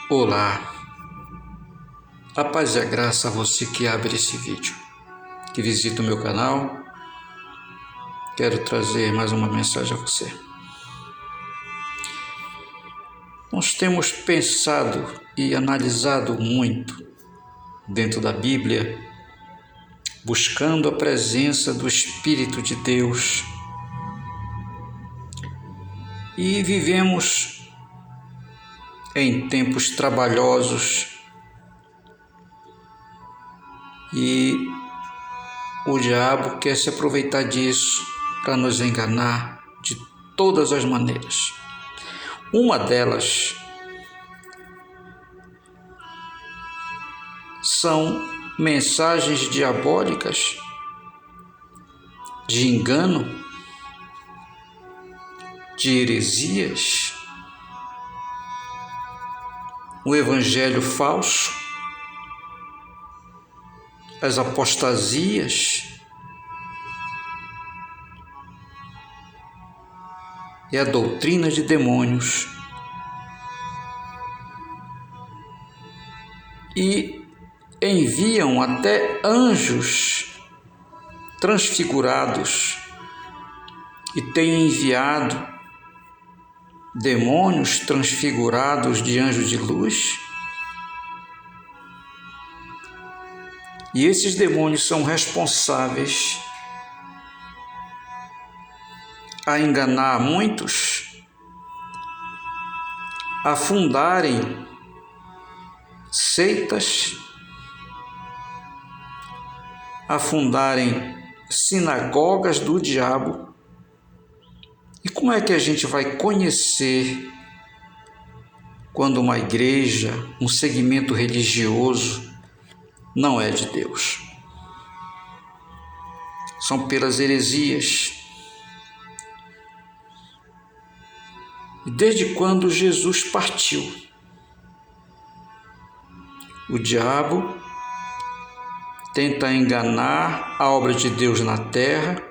Olá, a paz e a graça a você que abre esse vídeo, que visita o meu canal. Quero trazer mais uma mensagem a você. Nós temos pensado e analisado muito dentro da Bíblia, buscando a presença do Espírito de Deus, e vivemos em tempos trabalhosos e o diabo quer se aproveitar disso para nos enganar de todas as maneiras. Uma delas são mensagens diabólicas de engano, de heresias, o evangelho falso, as apostasias e a doutrina de demônios. E enviam até anjos transfigurados e têm enviado demônios transfigurados de anjos de luz. E esses demônios são responsáveis a enganar muitos, a fundarem seitas, a fundarem sinagogas do diabo. E como é que a gente vai conhecer quando uma igreja, um segmento religioso não é de Deus? São pelas heresias. E desde quando Jesus partiu, o diabo tenta enganar a obra de Deus na terra,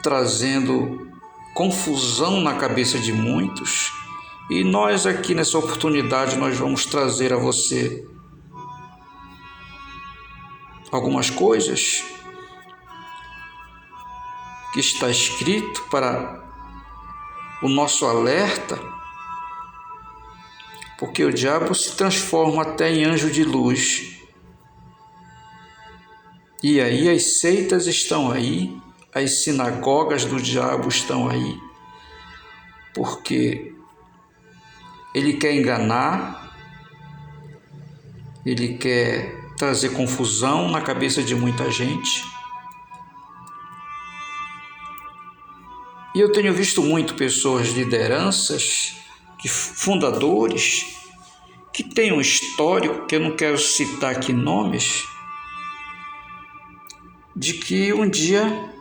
trazendo confusão na cabeça de muitos. E nós aqui nessa oportunidade nós vamos trazer a você algumas coisas que está escrito para o nosso alerta, porque o diabo se transforma até em anjo de luz. E aí as seitas estão aí, as sinagogas do diabo estão aí, porque ele quer enganar, ele quer trazer confusão na cabeça de muita gente. E eu tenho visto muito pessoas, lideranças, fundadores, que têm um histórico, que eu não quero citar aqui nomes, de que um dia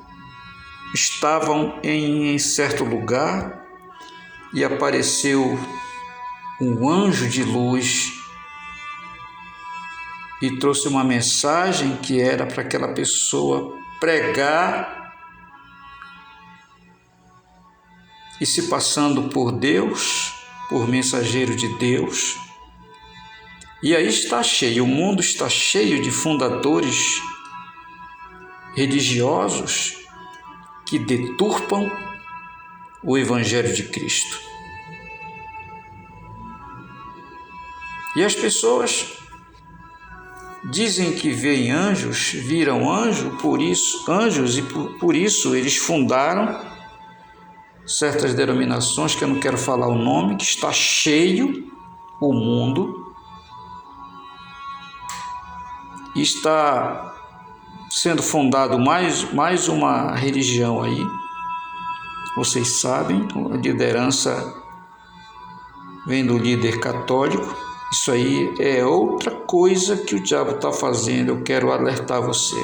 estavam em certo lugar e apareceu um anjo de luz e trouxe uma mensagem que era para aquela pessoa pregar, e se passando por Deus, por mensageiro de Deus. E aí está cheio, o mundo está cheio de fundadores religiosos que deturpam o Evangelho de Cristo. E as pessoas dizem que veem anjos, viram anjos, e por isso eles fundaram certas denominações, que eu não quero falar o nome, que está cheio o mundo, e está sendo fundado mais uma religião aí. Vocês sabem, a liderança vem do líder católico. Isso aí é outra coisa que o diabo está fazendo. Eu quero alertar você.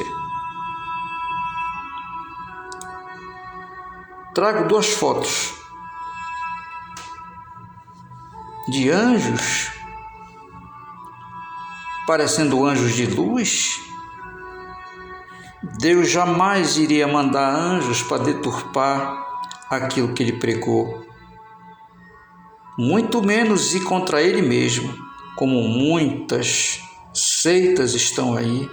Trago 2 fotos de anjos, parecendo anjos de luz. Deus jamais iria mandar anjos para deturpar aquilo que ele pregou. muito menos ir contra ele mesmo, como muitas seitas estão aí,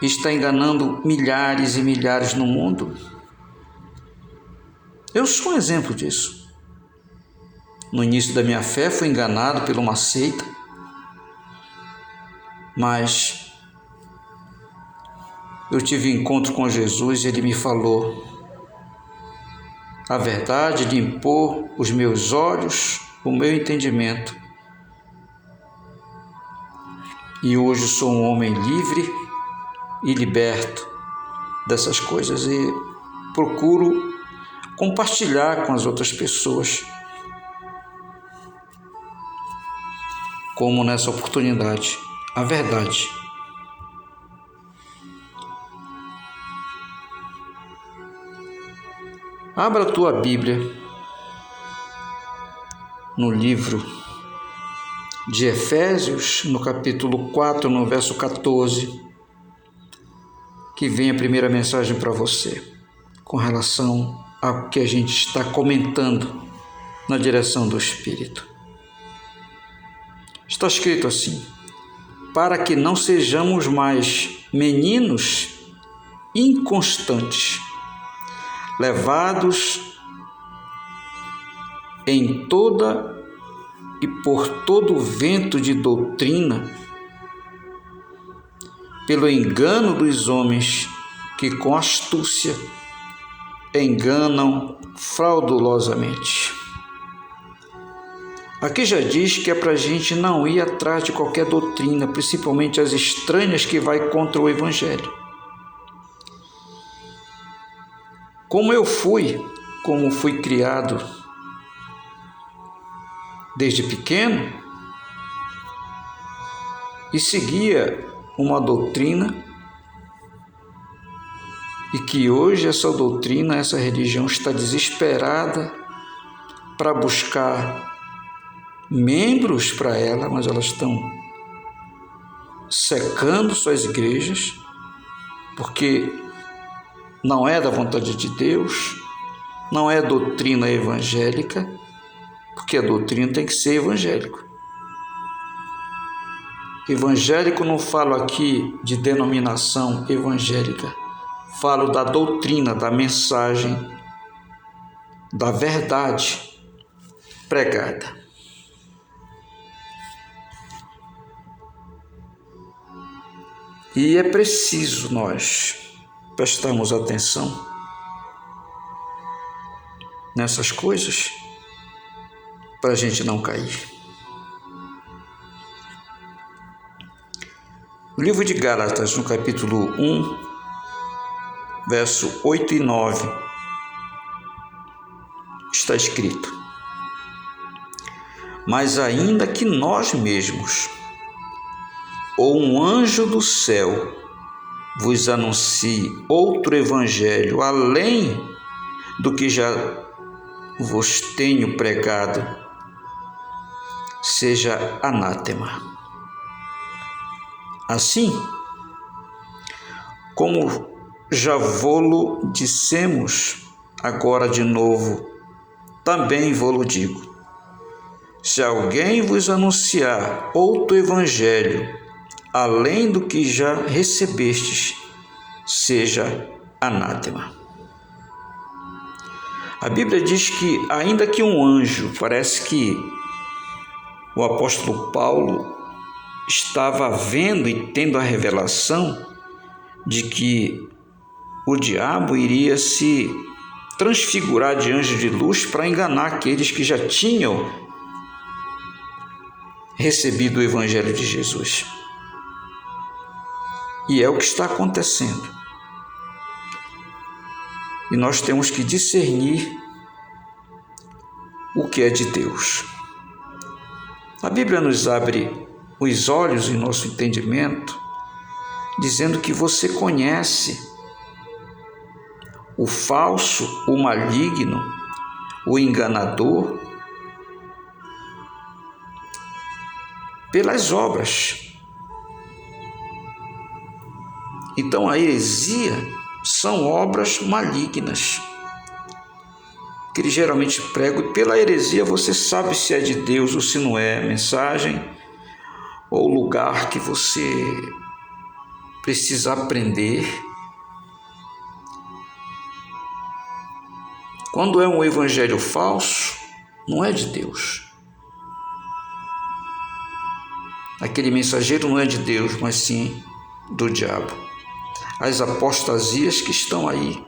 está enganando milhares e milhares no mundo. Eu sou um exemplo disso. No início da minha fé fui enganado por uma seita, mas eu tive encontro com Jesus e ele me falou a verdade, de impor os meus olhos, o meu entendimento. E hoje sou um homem livre e liberto dessas coisas e procuro compartilhar com as outras pessoas, como nessa oportunidade, a verdade. Abra a tua Bíblia no livro de Efésios, no capítulo 4, no verso 14, que vem a primeira mensagem para você, com relação ao que a gente está comentando na direção do Espírito. Está escrito assim: para que não sejamos mais meninos inconstantes, levados em toda e por todo o vento de doutrina, pelo engano dos homens que com astúcia enganam fraudulosamente. Aqui já diz que é para a gente não ir atrás de qualquer doutrina, principalmente as estranhas que vai contra o Evangelho. Como fui criado desde pequeno e seguia uma doutrina, e que hoje essa doutrina, essa religião está desesperada para buscar membros para ela, mas elas estão secando suas igrejas, porque não é da vontade de Deus, não é doutrina evangélica, porque a doutrina tem que ser evangélico. Evangélico, não falo aqui de denominação evangélica, falo da doutrina, da mensagem, da verdade pregada. E é preciso nós prestarmos atenção nessas coisas para a gente não cair. O livro de Gálatas, no capítulo 1, verso 8 e 9, está escrito: mas ainda que nós mesmos, ou um anjo do céu, vos anuncie outro evangelho além do que já vos tenho pregado, seja anátema. Assim, como já vô-lo dissemos, agora de novo, também vô-lo digo: se alguém vos anunciar outro evangelho, além do que já recebestes, seja anátema. A Bíblia diz que, ainda que um anjo, parece que o apóstolo Paulo estava vendo e tendo a revelação de que o diabo iria se transfigurar de anjo de luz para enganar aqueles que já tinham recebido o Evangelho de Jesus. E é o que está acontecendo. E nós temos que discernir o que é de Deus. A Bíblia nos abre os olhos em nosso entendimento, dizendo que você conhece o falso, o maligno, o enganador, pelas obras. Então a heresia são obras malignas que eles geralmente pregam, e pela heresia você sabe se é de Deus ou se não é, mensagem ou lugar que você precisa aprender. Quando é um evangelho falso, não é de Deus. Aquele mensageiro não é de Deus, mas sim do diabo. As apostasias que estão aí.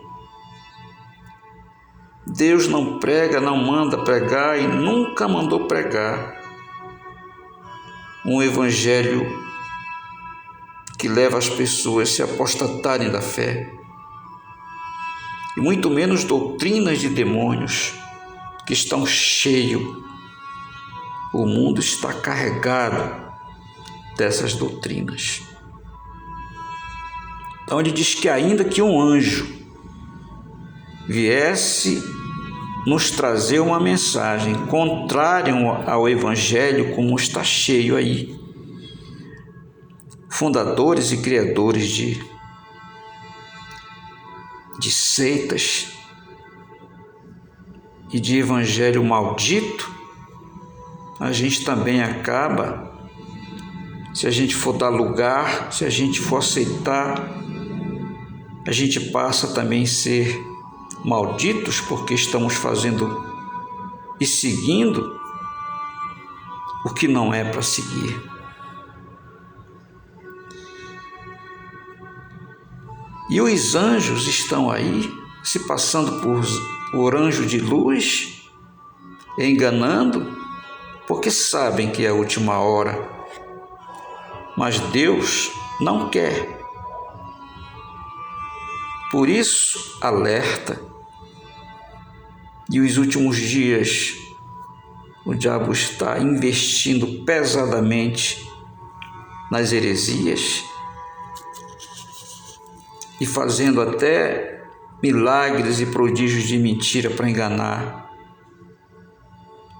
Deus não prega, não manda pregar e nunca mandou pregar um evangelho que leva as pessoas a se apostatarem da fé. E muito menos doutrinas de demônios que estão cheios. O mundo está carregado dessas doutrinas. Então ele diz que ainda que um anjo viesse nos trazer uma mensagem contrária ao evangelho, como está cheio aí, fundadores e criadores de seitas e de evangelho maldito, a gente também acaba, se a gente for dar lugar, se a gente for aceitar, a gente passa também a ser malditos, porque estamos fazendo e seguindo o que não é para seguir. E os anjos estão aí, se passando por anjo de luz, enganando, porque sabem que é a última hora. Mas Deus não quer. Por isso, alerta. E os últimos dias, o diabo está investindo pesadamente nas heresias e fazendo até milagres e prodígios de mentira para enganar.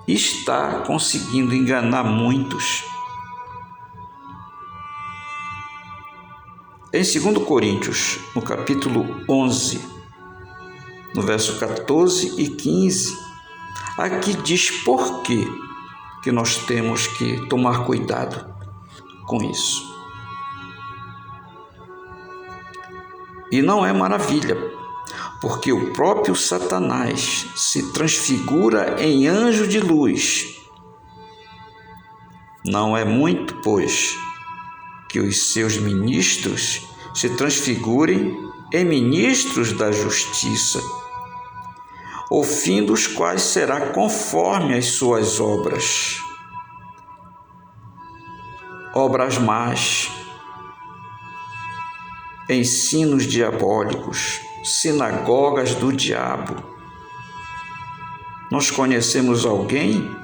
E está conseguindo enganar muitos. Em 2 Coríntios, no capítulo 11, no verso 14 e 15, aqui diz por que nós temos que tomar cuidado com isso. E não é maravilha, porque o próprio Satanás se transfigura em anjo de luz. Não é muito, pois, que os seus ministros se transfigurem em ministros da justiça, o fim dos quais será conforme as suas obras. Obras más, ensinos diabólicos, sinagogas do diabo. Nós conhecemos alguém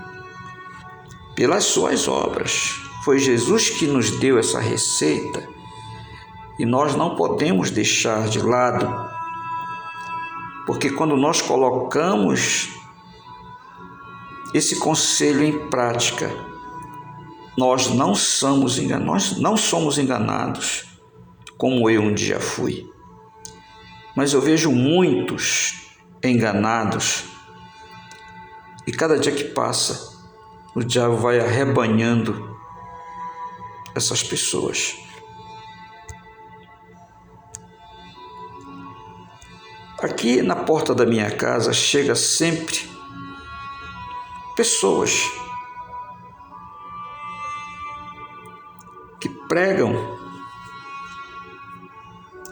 pelas suas obras. Foi Jesus que nos deu essa receita e nós não podemos deixar de lado, porque quando nós colocamos esse conselho em prática, nós não somos enganados, como eu um dia fui. Mas eu vejo muitos enganados e cada dia que passa, o diabo vai arrebanhando essas pessoas. Aqui na porta da minha casa chega sempre pessoas que pregam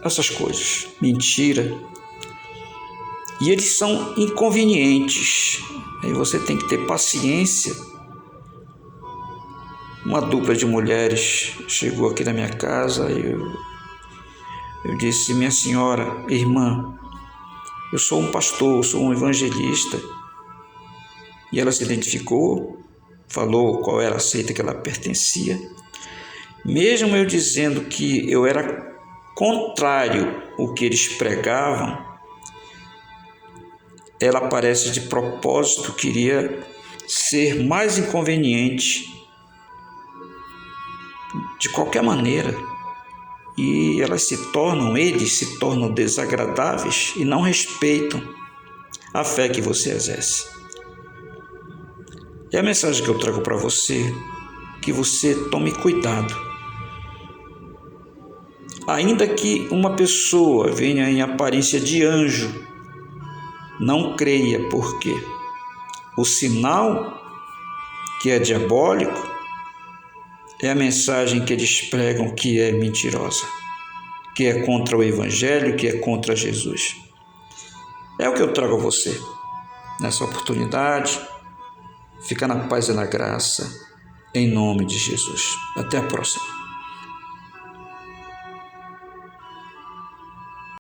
essas coisas, mentira, e eles são inconvenientes. Aí você tem que ter paciência. Uma dupla de mulheres chegou aqui na minha casa e eu disse: minha senhora, irmã, eu sou um pastor, eu sou um evangelista. E ela se identificou, falou qual era a seita que ela pertencia. Mesmo eu dizendo que eu era contrário ao que eles pregavam, ela parece de propósito queria ser mais inconveniente de qualquer maneira. E eles se tornam desagradáveis e não respeitam a fé que você exerce. E a mensagem que eu trago para você, que você tome cuidado. Ainda que uma pessoa venha em aparência de anjo, não creia, porque o sinal que é diabólico é a mensagem que eles pregam, que é mentirosa, que é contra o Evangelho, que é contra Jesus. É o que eu trago a você nessa oportunidade. Fica na paz e na graça, em nome de Jesus. Até a próxima.